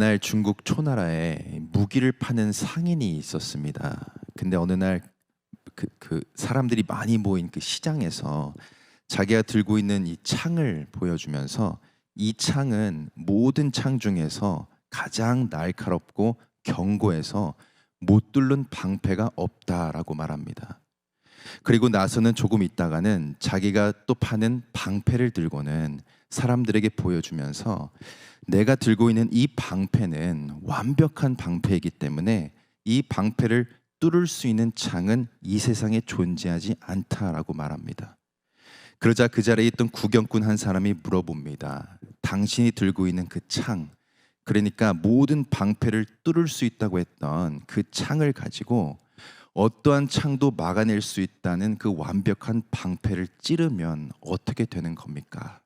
옛날 중국 초나라에 무기를 파는 상인이 있었습니다. 근데 어느 날 사람들이 많이 모인 그 시장에서 자기가 들고 있는 이 창을 보여주면서 이 창은 모든 창 중에서 가장 날카롭고 견고해서 못 뚫는 방패가 없다라고 말합니다. 그리고 나서는 조금 있다가는 자기가 또 파는 방패를 들고는 사람들에게 보여주면서 내가 들고 있는 이 방패는 완벽한 방패이기 때문에 이 방패를 뚫을 수 있는 창은 이 세상에 존재하지 않다라고 말합니다. 그러자 그 자리에 있던 구경꾼 한 사람이 물어봅니다. 당신이 들고 있는 그 창, 그러니까 모든 방패를 뚫을 수 있다고 했던 그 창을 가지고 어떠한 창도 막아낼 수 있다는 그 완벽한 방패를 찌르면 어떻게 되는 겁니까?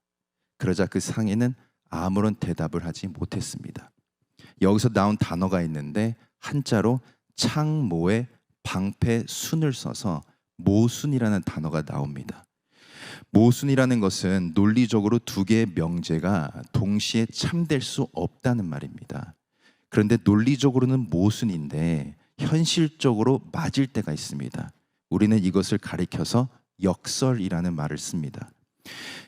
그러자 그 상인은 아무런 대답을 하지 못했습니다. 여기서 나온 단어가 있는데 한자로 창모에 방패 순을 써서 모순이라는 단어가 나옵니다. 모순이라는 것은 논리적으로 두 개의 명제가 동시에 참될 수 없다는 말입니다. 그런데 논리적으로는 모순인데 현실적으로 맞을 때가 있습니다. 우리는 이것을 가리켜서 역설이라는 말을 씁니다.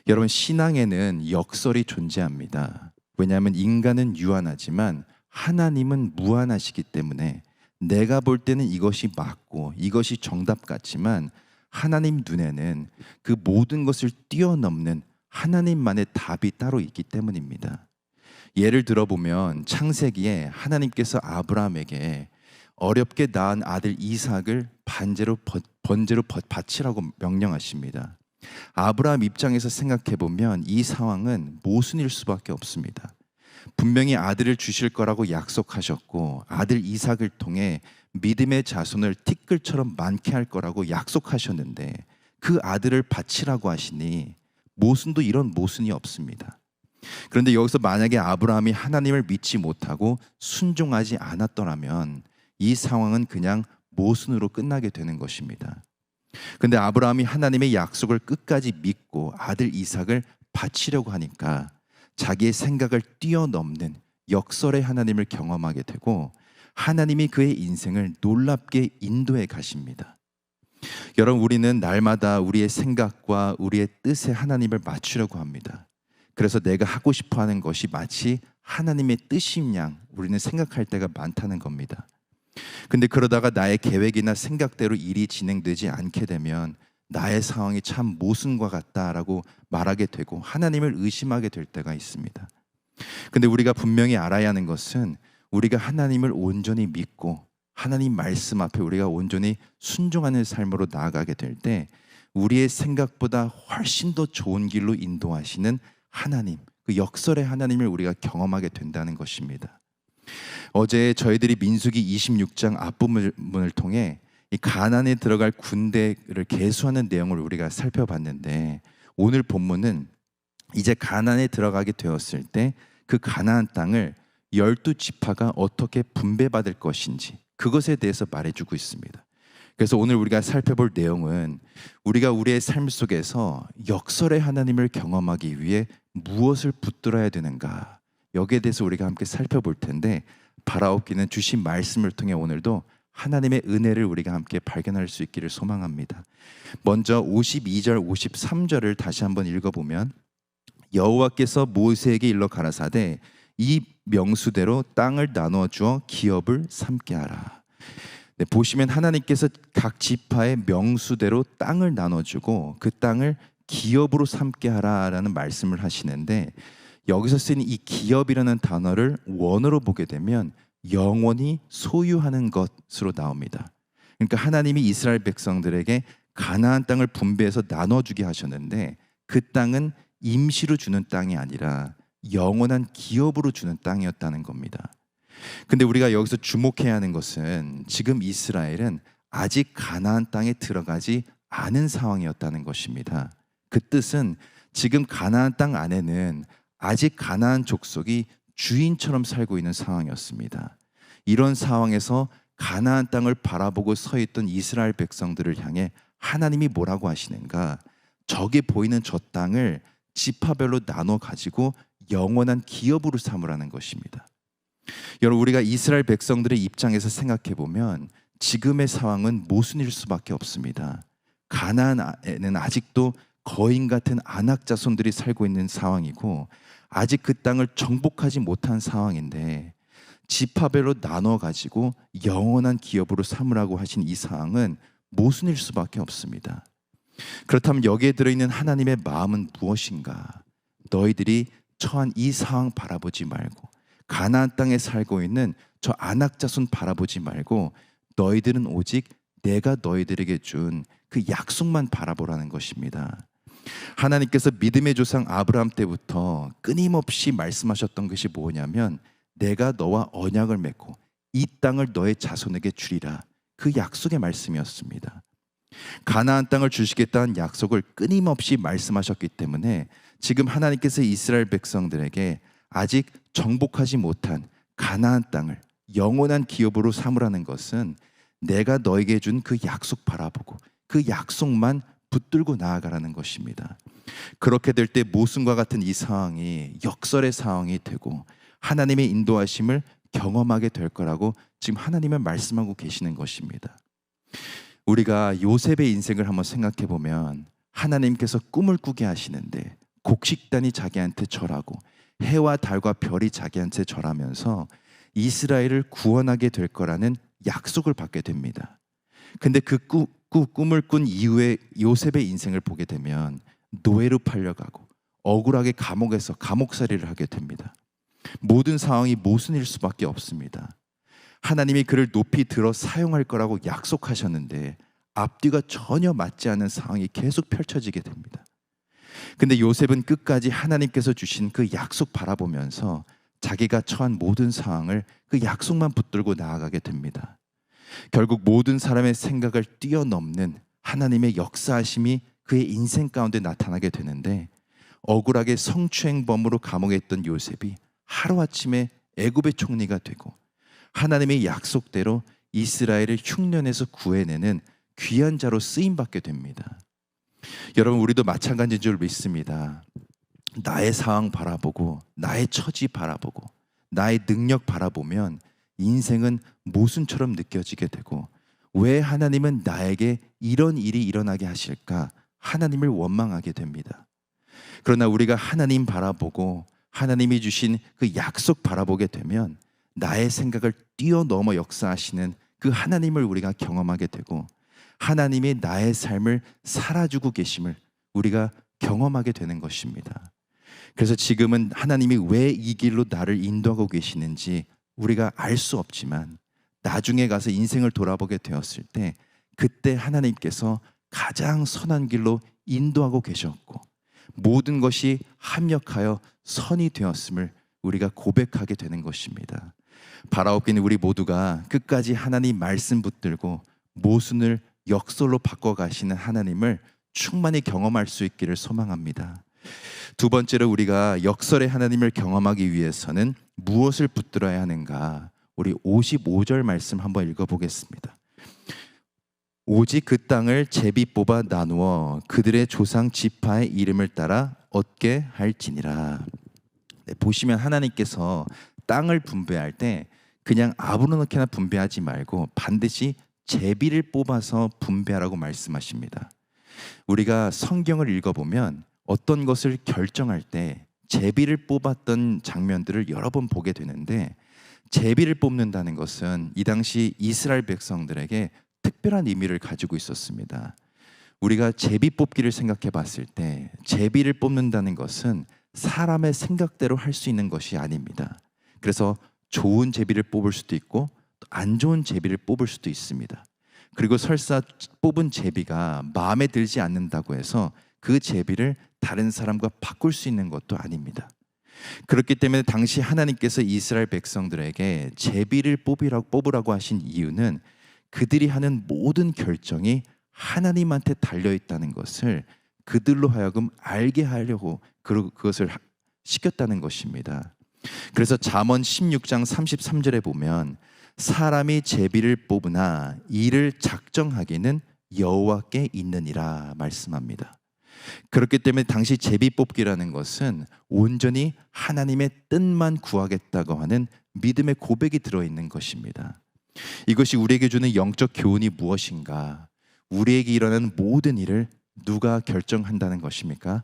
여러분, 신앙에는 역설이 존재합니다. 왜냐하면 인간은 유한하지만 하나님은 무한하시기 때문에 내가 볼 때는 이것이 맞고 이것이 정답 같지만 하나님 눈에는 그 모든 것을 뛰어넘는 하나님만의 답이 따로 있기 때문입니다. 예를 들어보면 창세기에 하나님께서 아브라함에게 어렵게 낳은 아들 이삭을 번제로 바치라고 명령하십니다. 아브라함 입장에서 생각해보면 이 상황은 모순일 수밖에 없습니다. 분명히 아들을 주실 거라고 약속하셨고 아들 이삭을 통해 믿음의 자손을 티끌처럼 많게 할 거라고 약속하셨는데 그 아들을 바치라고 하시니 모순도 이런 모순이 없습니다. 그런데 여기서 만약에 아브라함이 하나님을 믿지 못하고 순종하지 않았더라면 이 상황은 그냥 모순으로 끝나게 되는 것입니다. 그런데 아브라함이 하나님의 약속을 끝까지 믿고 아들 이삭을 바치려고 하니까 자기의 생각을 뛰어넘는 역설의 하나님을 경험하게 되고 하나님이 그의 인생을 놀랍게 인도해 가십니다. 여러분, 우리는 날마다 우리의 생각과 우리의 뜻에 하나님을 맞추려고 합니다. 그래서 내가 하고 싶어 하는 것이 마치 하나님의 뜻인 양 우리는 생각할 때가 많다는 겁니다. 근데 그러다가 나의 계획이나 생각대로 일이 진행되지 않게 되면 나의 상황이 참 모순과 같다라고 말하게 되고 하나님을 의심하게 될 때가 있습니다. 근데 우리가 분명히 알아야 하는 것은 우리가 하나님을 온전히 믿고 하나님 말씀 앞에 우리가 온전히 순종하는 삶으로 나아가게 될 때 우리의 생각보다 훨씬 더 좋은 길로 인도하시는 하나님, 그 역설의 하나님을 우리가 경험하게 된다는 것입니다. 어제 저희들이 민수기 26장 앞부분을 통해 이 가나안에 들어갈 군대를 계수하는 내용을 우리가 살펴봤는데 오늘 본문은 이제 가나안에 들어가게 되었을 때 그 가나안 땅을 12지파가 어떻게 분배받을 것인지 그것에 대해서 말해주고 있습니다. 그래서 오늘 우리가 살펴볼 내용은 우리가 우리의 삶 속에서 역설의 하나님을 경험하기 위해 무엇을 붙들어야 되는가, 여기에 대해서 우리가 함께 살펴볼 텐데 바라옵기는 주신 말씀을 통해 오늘도 하나님의 은혜를 우리가 함께 발견할 수 있기를 소망합니다. 먼저 52절 53절을 다시 한번 읽어보면 여호와께서 모세에게 일러 가라사대 이 명수대로 땅을 나누어 주어 기업을 삼게 하라. 네, 보시면 하나님께서 각 지파의 명수대로 땅을 나눠주고 그 땅을 기업으로 삼게 하라라는 말씀을 하시는데 여기서 쓰인 이 기업이라는 단어를 원어로 보게 되면 영원히 소유하는 것으로 나옵니다. 그러니까 하나님이 이스라엘 백성들에게 가나안 땅을 분배해서 나눠주게 하셨는데 그 땅은 임시로 주는 땅이 아니라 영원한 기업으로 주는 땅이었다는 겁니다. 근데 우리가 여기서 주목해야 하는 것은 지금 이스라엘은 아직 가나안 땅에 들어가지 않은 상황이었다는 것입니다. 그 뜻은 지금 가나안 땅 안에는 아직 가나안 족속이 주인처럼 살고 있는 상황이었습니다. 이런 상황에서 가나안 땅을 바라보고 서 있던 이스라엘 백성들을 향해 하나님이 뭐라고 하시는가? 저기 보이는 저 땅을 지파별로 나눠 가지고 영원한 기업으로 삼으라는 것입니다. 여러분, 우리가 이스라엘 백성들의 입장에서 생각해 보면 지금의 상황은 모순일 수밖에 없습니다. 가나안에는 아직도 거인 같은 아낙 자손들이 살고 있는 상황이고 아직 그 땅을 정복하지 못한 상황인데 지파별로 나눠 가지고 영원한 기업으로 삼으라고 하신 이 상황은 모순일 수밖에 없습니다. 그렇다면 여기에 들어있는 하나님의 마음은 무엇인가? 너희들이 처한 이 상황 바라보지 말고 가나안 땅에 살고 있는 저 아낙 자손 바라보지 말고 너희들은 오직 내가 너희들에게 준 그 약속만 바라보라는 것입니다. 하나님께서 믿음의 조상 아브라함 때부터 끊임없이 말씀하셨던 것이 뭐냐면 내가 너와 언약을 맺고 이 땅을 너의 자손에게 주리라, 그 약속의 말씀이었습니다. 가나안 땅을 주시겠다는 약속을 끊임없이 말씀하셨기 때문에 지금 하나님께서 이스라엘 백성들에게 아직 정복하지 못한 가나안 땅을 영원한 기업으로 삼으라는 것은 내가 너에게 준 그 약속 바라보고 그 약속만 붙들고 나아가라는 것입니다. 그렇게 될 때 모순과 같은 이 상황이 역설의 상황이 되고 하나님의 인도하심을 경험하게 될 거라고 지금 하나님은 말씀하고 계시는 것입니다. 우리가 요셉의 인생을 한번 생각해 보면 하나님께서 꿈을 꾸게 하시는데 곡식단이 자기한테 절하고 해와 달과 별이 자기한테 절하면서 이스라엘을 구원하게 될 거라는 약속을 받게 됩니다. 근데 그 꿈을 꾼 이후에 요셉의 인생을 보게 되면 노예로 팔려가고 억울하게 감옥에서 감옥살이를 하게 됩니다. 모든 상황이 모순일 수밖에 없습니다. 하나님이 그를 높이 들어 사용할 거라고 약속하셨는데 앞뒤가 전혀 맞지 않는 상황이 계속 펼쳐지게 됩니다. 근데 요셉은 끝까지 하나님께서 주신 그 약속 바라보면서 자기가 처한 모든 상황을 그 약속만 붙들고 나아가게 됩니다. 결국 모든 사람의 생각을 뛰어넘는 하나님의 역사하심이 그의 인생 가운데 나타나게 되는데 억울하게 성추행범으로 감옥에 있던 요셉이 하루아침에 애굽의 총리가 되고 하나님의 약속대로 이스라엘을 흉년에서 구해내는 귀한 자로 쓰임받게 됩니다. 여러분, 우리도 마찬가지인 줄 믿습니다. 나의 상황 바라보고 나의 처지 바라보고 나의 능력 바라보면 인생은 모순처럼 느껴지게 되고 왜 하나님은 나에게 이런 일이 일어나게 하실까? 하나님을 원망하게 됩니다. 그러나 우리가 하나님 바라보고 하나님이 주신 그 약속 바라보게 되면 나의 생각을 뛰어넘어 역사하시는 그 하나님을 우리가 경험하게 되고 하나님이 나의 삶을 살아주고 계심을 우리가 경험하게 되는 것입니다. 그래서 지금은 하나님이 왜 이 길로 나를 인도하고 계시는지 우리가 알 수 없지만 나중에 가서 인생을 돌아보게 되었을 때 그때 하나님께서 가장 선한 길로 인도하고 계셨고 모든 것이 합력하여 선이 되었음을 우리가 고백하게 되는 것입니다. 바라옵기는 우리 모두가 끝까지 하나님 말씀 붙들고 모순을 역설로 바꿔가시는 하나님을 충만히 경험할 수 있기를 소망합니다. 두 번째로 우리가 역설의 하나님을 경험하기 위해서는 무엇을 붙들어야 하는가? 우리 55절 말씀 한번 읽어보겠습니다. 오직 그 땅을 제비 뽑아 나누어 그들의 조상 지파의 이름을 따라 얻게 할지니라. 네, 보시면 하나님께서 땅을 분배할 때 그냥 아무렇게나 분배하지 말고 반드시 제비를 뽑아서 분배하라고 말씀하십니다. 우리가 성경을 읽어보면 어떤 것을 결정할 때 제비를 뽑았던 장면들을 여러 번 보게 되는데 제비를 뽑는다는 것은 이 당시 이스라엘 백성들에게 특별한 의미를 가지고 있었습니다. 우리가 제비 뽑기를 생각해 봤을 때 제비를 뽑는다는 것은 사람의 생각대로 할 수 있는 것이 아닙니다. 그래서 좋은 제비를 뽑을 수도 있고 안 좋은 제비를 뽑을 수도 있습니다. 그리고 설사 뽑은 제비가 마음에 들지 않는다고 해서 그 제비를 다른 사람과 바꿀 수 있는 것도 아닙니다. 그렇기 때문에 당시 하나님께서 이스라엘 백성들에게 제비를 뽑으라고 하신 이유는 그들이 하는 모든 결정이 하나님한테 달려있다는 것을 그들로 하여금 알게 하려고 그것을 시켰다는 것입니다. 그래서 잠언 16장 33절에 보면 사람이 제비를 뽑으나 이를 작정하기는 여호와께 있느니라 말씀합니다. 그렇기 때문에 당시 제비뽑기라는 것은 온전히 하나님의 뜻만 구하겠다고 하는 믿음의 고백이 들어있는 것입니다. 이것이 우리에게 주는 영적 교훈이 무엇인가? 우리에게 일어나는 모든 일을 누가 결정한다는 것입니까?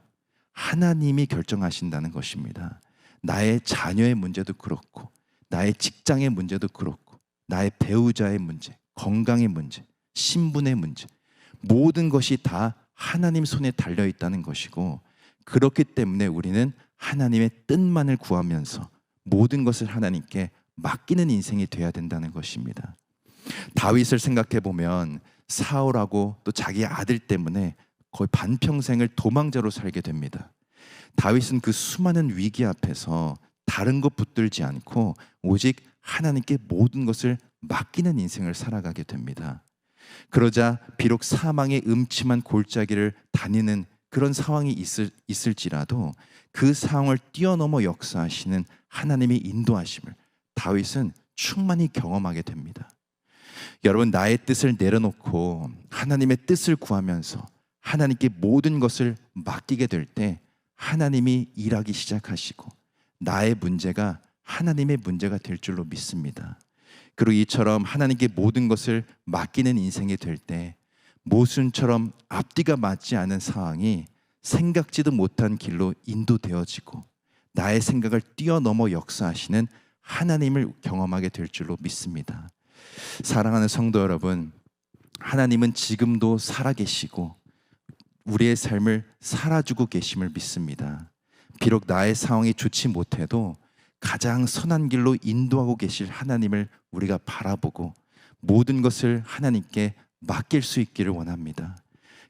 하나님이 결정하신다는 것입니다. 나의 자녀의 문제도 그렇고, 나의 직장의 문제도 그렇고, 나의 배우자의 문제, 건강의 문제, 신분의 문제, 모든 것이 다 하나님 손에 달려 있다는 것이고, 그렇기 때문에 우리는 하나님의 뜻만을 구하면서 모든 것을 하나님께 맡기는 인생이 되어야 된다는 것입니다. 다윗을 생각해 보면 사울하고 또 자기 아들 때문에 거의 반평생을 도망자로 살게 됩니다. 다윗은 그 수많은 위기 앞에서 다른 것 붙들지 않고 오직 하나님께 모든 것을 맡기는 인생을 살아가게 됩니다. 그러자 비록 사망의 음침한 골짜기를 다니는 그런 상황이 있을지라도 그 상황을 뛰어넘어 역사하시는 하나님의 인도하심을 다윗은 충만히 경험하게 됩니다. 여러분, 나의 뜻을 내려놓고 하나님의 뜻을 구하면서 하나님께 모든 것을 맡기게 될 때 하나님이 일하기 시작하시고 나의 문제가 하나님의 문제가 될 줄로 믿습니다. 그리고 이처럼 하나님께 모든 것을 맡기는 인생이 될 때 모순처럼 앞뒤가 맞지 않은 상황이 생각지도 못한 길로 인도되어지고 나의 생각을 뛰어넘어 역사하시는 하나님을 경험하게 될 줄로 믿습니다. 사랑하는 성도 여러분, 하나님은 지금도 살아계시고 우리의 삶을 살아주고 계심을 믿습니다. 비록 나의 상황이 좋지 못해도 가장 선한 길로 인도하고 계실 하나님을 우리가 바라보고 모든 것을 하나님께 맡길 수 있기를 원합니다.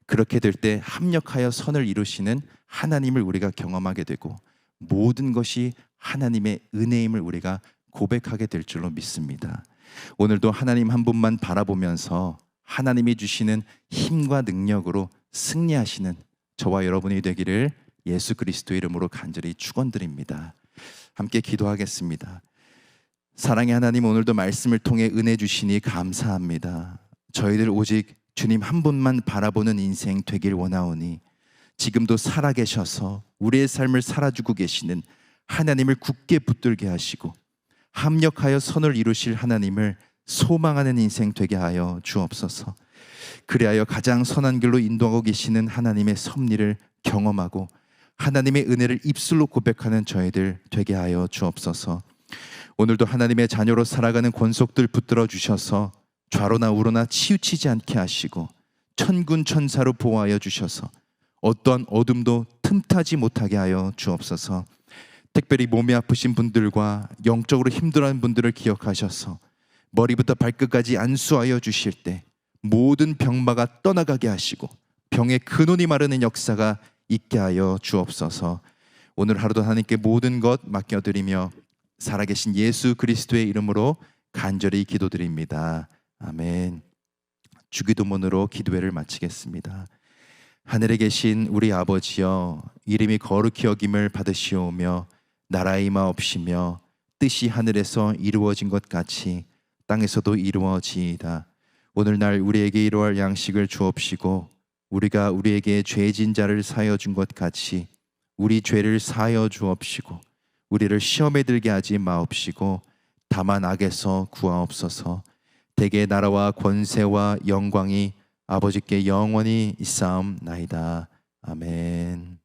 그렇게 될 때 합력하여 선을 이루시는 하나님을 우리가 경험하게 되고 모든 것이 하나님의 은혜임을 우리가 고백하게 될 줄로 믿습니다. 오늘도 하나님 한 분만 바라보면서 하나님이 주시는 힘과 능력으로 승리하시는 저와 여러분이 되기를 예수 그리스도의 이름으로 간절히 축원드립니다. 함께 기도하겠습니다. 사랑의 하나님, 오늘도 말씀을 통해 은혜 주시니 감사합니다. 저희들 오직 주님 한 분만 바라보는 인생 되길 원하오니 지금도 살아계셔서 우리의 삶을 살아주고 계시는 하나님을 굳게 붙들게 하시고 합력하여 선을 이루실 하나님을 소망하는 인생 되게 하여 주옵소서. 그리하여 가장 선한 길로 인도하고 계시는 하나님의 섭리를 경험하고 하나님의 은혜를 입술로 고백하는 저희들 되게 하여 주옵소서. 오늘도 하나님의 자녀로 살아가는 권속들 붙들어 주셔서 좌로나 우로나 치우치지 않게 하시고 천군 천사로 보호하여 주셔서 어떠한 어둠도 틈타지 못하게 하여 주옵소서. 특별히 몸이 아프신 분들과 영적으로 힘들어하는 분들을 기억하셔서 머리부터 발끝까지 안수하여 주실 때 모든 병마가 떠나가게 하시고 병의 근원이 마르는 역사가 있게 하여 주옵소서. 오늘 하루도 하나님께 모든 것 맡겨드리며 살아계신 예수 그리스도의 이름으로 간절히 기도드립니다. 아멘. 주기도문으로 기도회를 마치겠습니다. 하늘에 계신 우리 아버지여, 이름이 거룩히 여김을 받으시오며 나라의 임하옵시며 뜻이 하늘에서 이루어진 것 같이 땅에서도 이루어지이다. 오늘날 우리에게 이루어할 양식을 주옵시고 우리가 우리에게 죄진 자를 사하여 준 것 같이 우리 죄를 사하여 주옵시고 우리를 시험에 들게 하지 마옵시고 다만 악에서 구하옵소서. 대개 나라와 권세와 영광이 아버지께 영원히 있사옵나이다. 아멘.